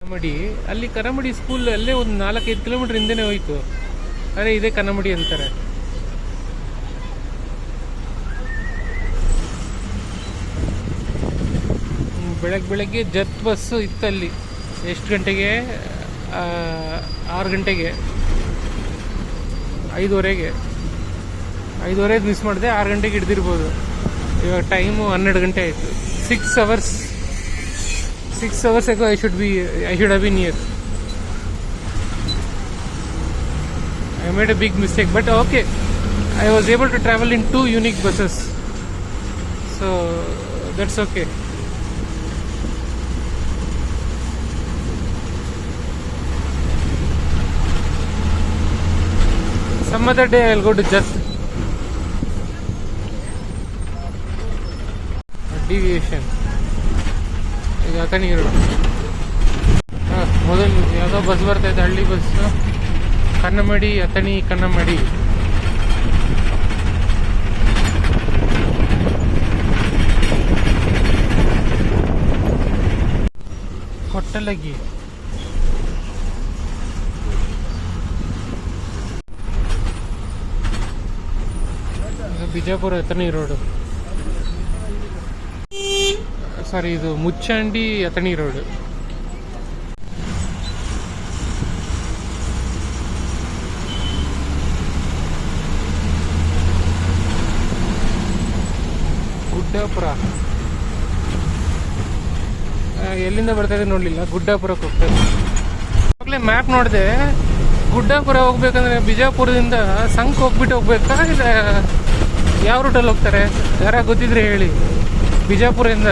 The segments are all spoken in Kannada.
ಕನ್ನಮಡಿ ಅಲ್ಲಿ ಕನ್ನಮಡಿ ಸ್ಕೂಲ್ ಅಲ್ಲೇ ಒಂದು 4-5 ಕಿಲೋಮೀಟರ್ ಹಿಂದೆನೇ ಹೋಯ್ತು. ಅರೆ ಇದೇ ಕನ್ನಮಡಿ ಅಂತಾರೆ. ಬೆಳಗ್ಗೆ ಜತ್ ಬಸ್ಸು ಇತ್ತಲ್ಲಿ. ಎಷ್ಟು ಗಂಟೆಗೆ? 6 ಗಂಟೆಗೆ, 5:30ಗೆ ಮಿಸ್ ಮಾಡಿದೆ. 6 ಗಂಟೆಗೆ ಹಿಡ್ದಿರ್ಬೋದು. ಇವಾಗ ಟೈಮು 12 ಗಂಟೆ ಆಯಿತು. 6 hours ago I should have been here. I made a big mistake, but okay. I was able to travel in 2 unique buses, so that's okay. Some other day I'll go to Jath. Deviation. ಈಗ ಅಥಣಿ ರೋಡ್. ಮೊದಲು ಯಾವುದೋ ಬಸ್ ಬರ್ತಾಯಿದೆ, ಹಳ್ಳಿ ಬಸ್ಸು. ಕನ್ನಮಡಿ, ಅಥಣಿ, ಕನ್ನಮಡಿ. ಕೊಟ್ಟಲಗಿ. ಬಿಜಾಪುರ ಅಥಣಿ ರೋಡು. ಸಾರಿ, ಇದು ಮುಚ್ಚಂಡಿ ಅಥಣಿ ರೋಡು. ಗುಡ್ಡಾಪುರ ಎಲ್ಲಿಂದ ಬರ್ತಾ ಇದೆ ನೋಡ್ಲಿಲ್ಲ. ಗುಡ್ಡಾಪುರಕ್ಕೆ ಹೋಗ್ತದೆ. ಆವಾಗಲೇ ಮ್ಯಾಪ್ ನೋಡಿದೆ. ಗುಡ್ಡಾಪುರ ಹೋಗ್ಬೇಕಂದ್ರೆ ಬಿಜಾಪುರದಿಂದ ಸಂಕ್ ಹೋಗ್ಬಿಟ್ಟು ಹೋಗ್ಬೇಕಾ, ಇಲ್ಲ ಯಾವ ರೂಟಲ್ಲಿ ಹೋಗ್ತಾರೆ? ಯಾರ ಗೊತ್ತಿದ್ರೆ ಹೇಳಿ. ಬಿಜಾಪುರದಿಂದ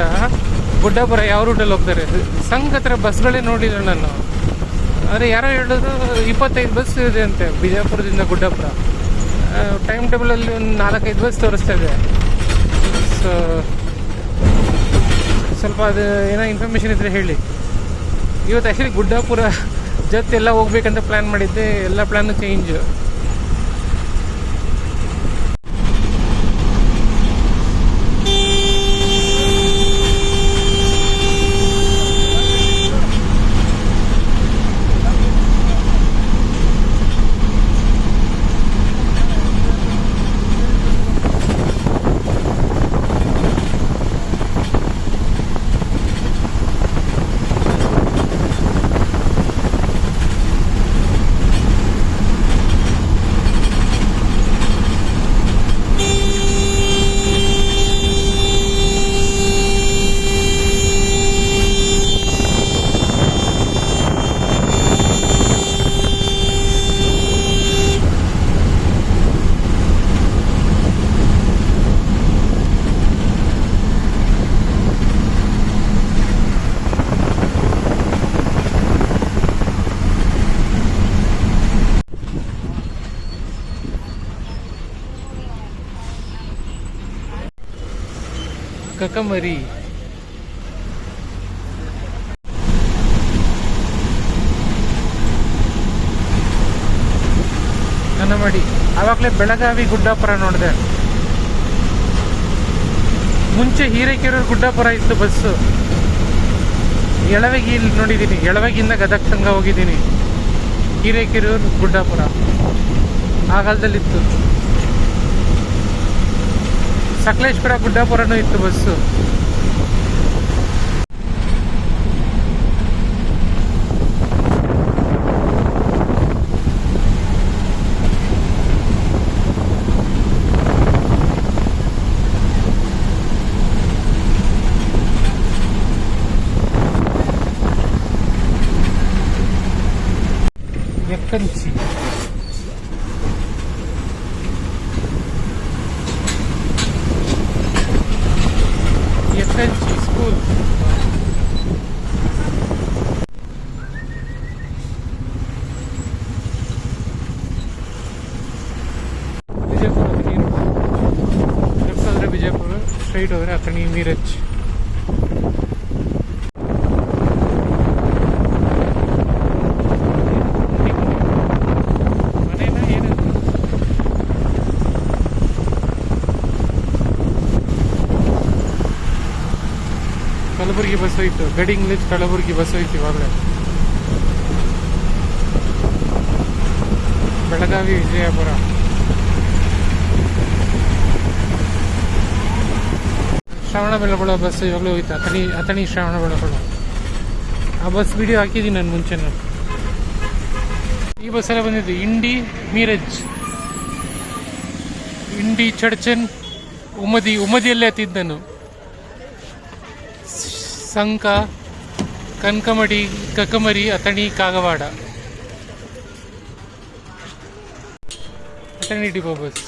ಗುಡ್ಡಾಪುರ ಯಾವ ರೂಟಲ್ಲಿ ಹೋಗ್ತಾರೆ? ಸಂಘ ಹತ್ರ ಬಸ್ಗಳೇ ನೋಡಿಲ್ಲ ನಾನು. ಆದರೆ ಯಾರೋ ಹೇಳಿದ್ರು 25 ಬಸ್ ಇದೆ ಅಂತೆ ಬಿಜಾಪುರದಿಂದ ಗುಡ್ಡಾಪುರ. ಟೈಮ್ ಟೇಬಲಲ್ಲಿ ಒಂದು 4-5 ಬಸ್ ತೋರಿಸ್ತಾ ಇದೆ. ಸೊ ಸ್ವಲ್ಪ ಅದು ಏನೋ ಇನ್ಫಾರ್ಮೇಷನ್ ಇದ್ದರೆ ಹೇಳಿ. ಇವತ್ತು ಆ್ಯಕ್ಚುಲಿ ಗುಡ್ಡಾಪುರ ಜೊತೆ ಎಲ್ಲ ಹೋಗ್ಬೇಕಂತ ಪ್ಲ್ಯಾನ್ ಮಾಡಿದ್ದೆ. ಎಲ್ಲ ಪ್ಲ್ಯಾನು ಚೇಂಜ್. ಕಕ್ಕಮರಿ. ಕನ್ನಮಡಿ. ಆವಾಗಲೇ ಬೆಳಗಾವಿ ಗುಡ್ಡಾಪುರ ನೋಡಿದೆ. ಮುಂಚೆ ಹಿರೇಕೆರೂರು ಗುಡ್ಡಾಪುರ ಇತ್ತು ಬಸ್ಸು. ಎಳವಗಿ ಇಲ್ಲಿ ನೋಡಿದ್ದೀನಿ. ಎಳವಗಿಯಿಂದ ಗದಗ ತನಕ ಹೋಗಿದ್ದೀನಿ. ಹಿರೇಕೆರೂರು ಗುಡ್ಡಾಪುರ ಆ ಕಾಲದಲ್ಲಿತ್ತು. ಸಕಲೇಶ್ಪುರ ಗುಡ್ಡಾಪುರನೂ ಇತ್ತು bus. Yakkanchi. School. Bijapur Athani. Left ಹೋದ್ರೆ ಬಿಜಾಪುರ, ಸ್ಟ್ರೈಟ್ ಹೋದ್ರೆ ಅಥಣಿ ಮೀರಜ್. ಕಲಬುರಗಿ ಬಸ್ ಹೋಯ್ತು. ಗಡಿ ಇಂಗ್ಲೀಷ್ ಕಲಬುರಗಿ ಬಸ್ ಹೋಯ್ತು ಇವಾಗಲೇ. ಬೆಳಗಾವಿ ವಿಜಯಪುರ. ಶ್ರವಣಬೆಳಗೊಳ ಬಸ್ ಇವಾಗಲೂ ಹೋಯ್ತು. ಅಥಣಿ ಶ್ರವಣಬೆಳಗೊಳ. ಆ ಬಸ್ ವಿಡಿಯೋ ಹಾಕಿದ್ದೀನಿ ನಾನು ಮುಂಚೆ. ಈ ಬಸ್ಸೆಲ್ಲ ಬಂದಿದ್ದು ಇಂಡಿ ಮೀರಜ್, ಇಂಡಿ ಚಡ್ಚನ್, ಉಮದಿಯಲ್ಲೇ ಹತ್ತಿದ್ದು ನಾನು. ಸಂಕ, ಕನಕಮಡಿ, ಕಕಮರಿ, ಅಥಣಿ, ಕಾಗವಾಡ. Athani depot bus.